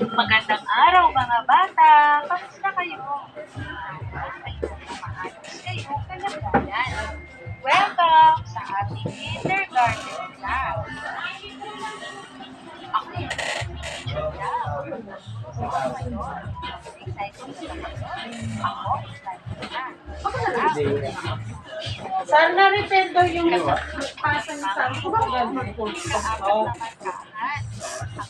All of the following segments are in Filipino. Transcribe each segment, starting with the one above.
Magandang araw mga bata! Kamusta kayo? Ay, maayos kayo kalagayan. Welcome sa ating kindergarten class. Ako yung teacher daw. Ngayon, excited na kayo? Ako, excited na. Saan na-repair daw yung pasang sa Kaapat na markahan. Ang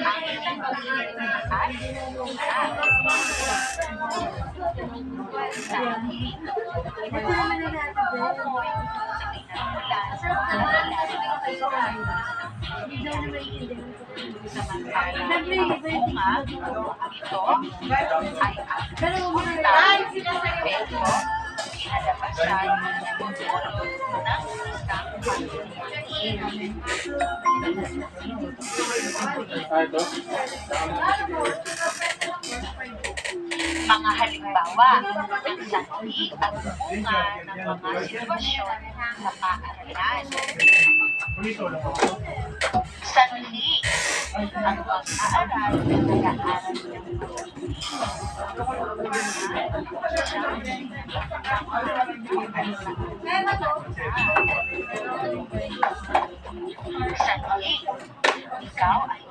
ating tatalakayin ay nalalaman mga halimbawa ng sanhi at bunga ng mga sitwasyon sa paaralan. Sanhi ang pag-aaral na nag-aaral ng sanhi, ikaw ay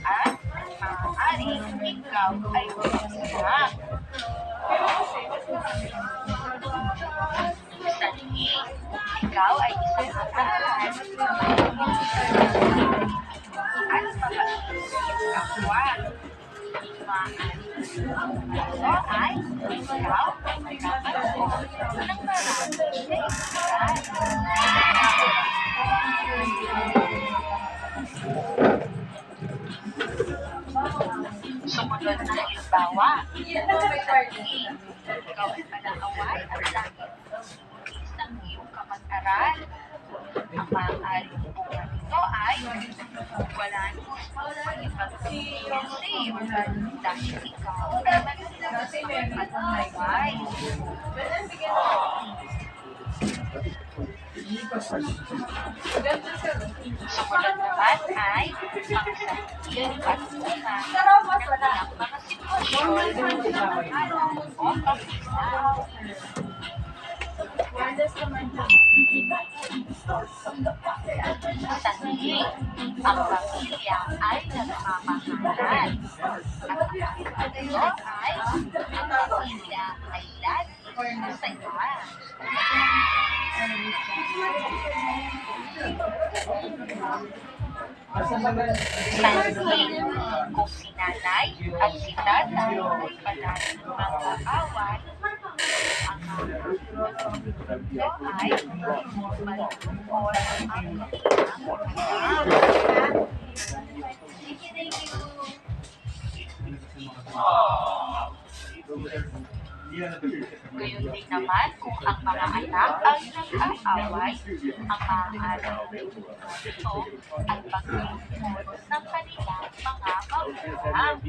at maaaring ikaw ay masarap. Sanhi, ikaw ay isang matahalan at mabait na kapwa. Ito ay ikaw ay nagkakaroon ng maraming kaibigan. Sumunod na halimbawa, sanhi, ikaw ay panaaway at langit ng iyong kamag-aral. Ang maaaring bunga nito ay wala naman pag-ibig dahil ikaw ay panaaway. Sumunod naman ay ang sanhi at bunga ng mga sitwasyon o pag-isa. Sanhi, ang pamilya ay nagmamahalan. At ang ito ay ang pamilya ay laging masaya. Sanhi, kung si nanay at si tatay ay palaging mag-aaway, ang ito ay malungkot ang Gayon din naman kung ang mga anak ay nag-aaway, ang maaaring ito ay pag-iipon ng kanilang mga magulang.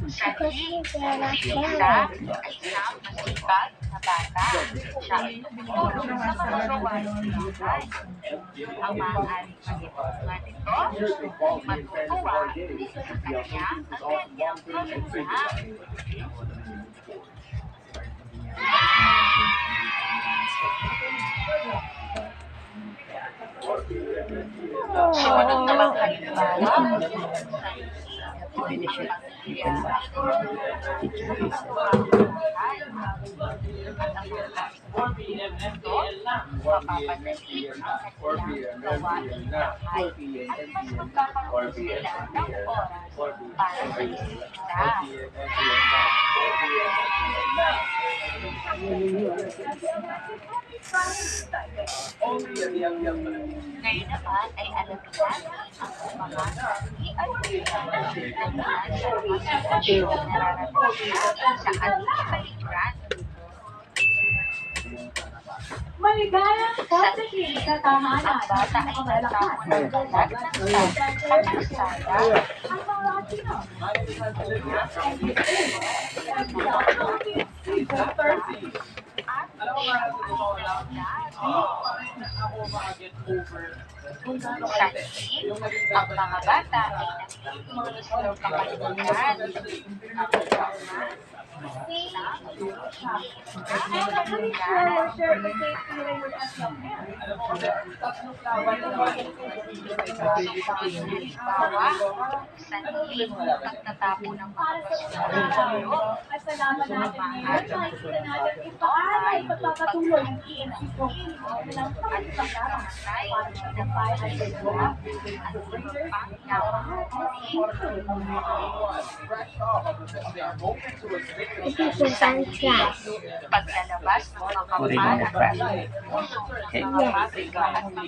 Sanhi, si Lisa ay isang masipag na bata. Siya ay tumutulong sa mga gawain ng bahay. Ang maaaring pag-ipungan nito, matutuwa sa kanya ang kanyang magulang. Sumunod naman halimbawa, mapapadali ang kanilang gawain bahay at mas magkakaroon sila ng oras para sa isita. Ngayon naman ay alamin natin ang mga sabi at dahilan sa mga sitwasyong nararanasan sa ating kapaligiran. Maligayang pagdating sa tahanan. Ang bata ay nagtapon ng balat ng sa kalsada. Ang mga Latino. Sanhin, ang mga bata ay naglilinis ng kapaligiran. Halimbawa, sanhin, pagtatapo ng mga basura sa loob. At salamat natin ngayon, makikita natin ipaano ay pagpapatuloy ng ENC ng pagkakasay na bayan at Bella at paglalabas ng mga kapal at mga pabrika at mga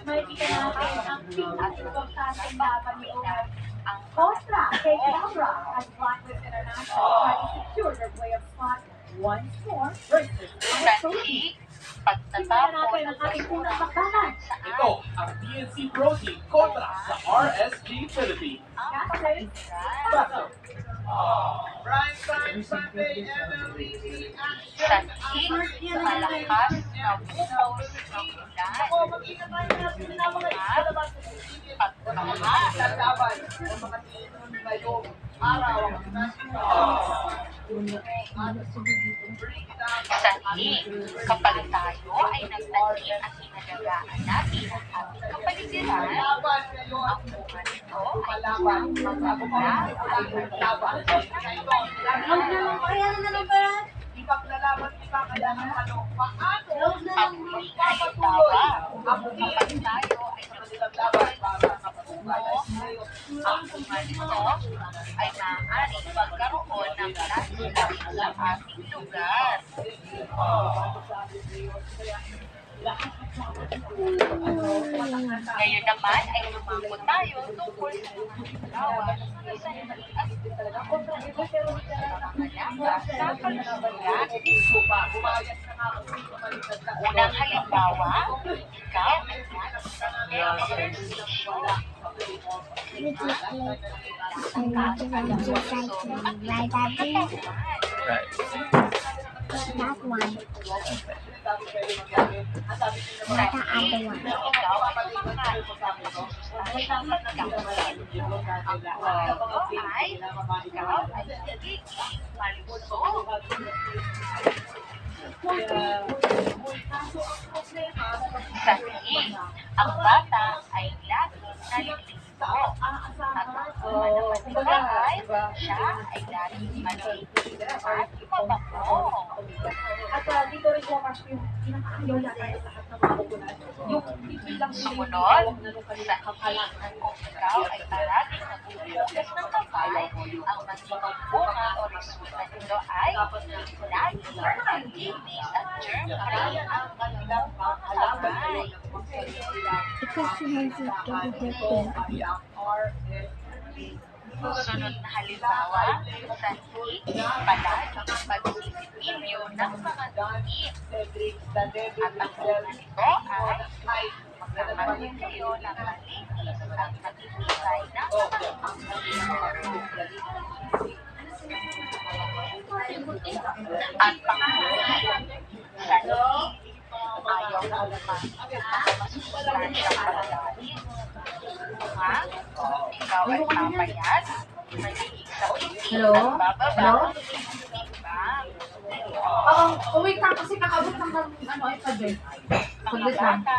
makikita natin ang pinag-pagkasang laban ni Owen ang kontra kay Cabra at Blacklist International trying to secure their playoff spot once more versus sanhi, pagtatapon natin ang ating unang bakbakan. Ito ang PNC Pro Team kontra sa RSG Philippines. Kasi, sanhi, malakas na buhos ng sanhi, kapag tayo ay nagtanim at inalagaan natin ang ating kapaligiran, ang bunga nito ay isang maganda at Ipaglalaban kita kaya ng ano, paano ang huling halimbawa, kapag tayo ay naglaban para sa patuloy? ang bunga nito ay maaaring magkaroon ng landslide sa ating lugar. Ngayon naman ay lumako tayo tungkol sa mga halimbawa sa sanhi at sa kalusugan. Unang halimbawa, ikaw ay nag-ehersisyo. That one. Sanhi, ikaw ay kumakain ng masustansyang pagkain. Ang kwento ay ikaw ay nagiging malusog. Sanhi, ang bata ay laging nalilito. At ang naman ni bahay, siya ay laging maliit at mabango. at dito rin bukas yung pinakaayaw natin sa lahat ng mga kukunan. Yung bibilang Sumunod, sanhi, kung ikaw ay palaging nagbubukas ng kamay, ang magiging bunga o resulta nito ay laging malinis at germ-free ang iyong mga kamay. Because she has it to be different. Sunod na halimbawa, sanhi, palaging pagsisipilyo ng mga dikit. At ang bunga nito ay magkakaroon kayo ng malinis at matitibay ng mga at panghuli, sanhi, ayaw na lumaki ang masustansya pagkain. Ha? Ikaw ay papayat, magiging sa Hello? bababa, Hello? timbang. Wait lang kasi kakabot ng ano ay pwede. Mga Paglit lang. bata,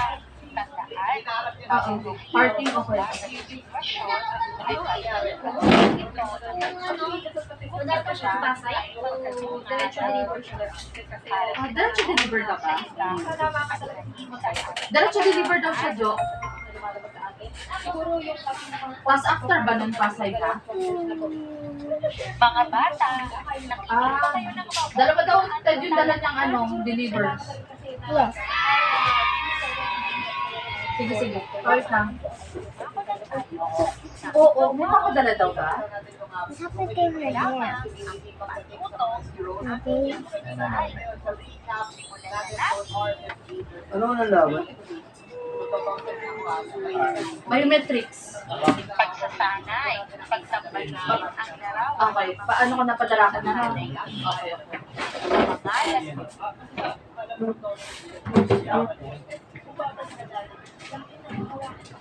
tandaan, Okay. Parting okay. sa sitwasyon ay pwede ito Wala pa siya sa tasay? Diretso deliver siya. Diretso deliver ka pa? Diretso deliver daw siya, Jo. Siguro yung Tapos after ba nun, Pasay ka? Mga bata, nakikita Ah, kayo ng mga dalawa daw Ted yung dala niyang delivers. Yes. Sige, sige. Sorry lang. Oo, may papadala daw ba? Dapat kayo na yan. Okay. Ano ang nalaman? Biometrics. pagsasanay, pagtambal ang larawan, Okay. Paano ko napadala na rin? Okay, okay. pangalan,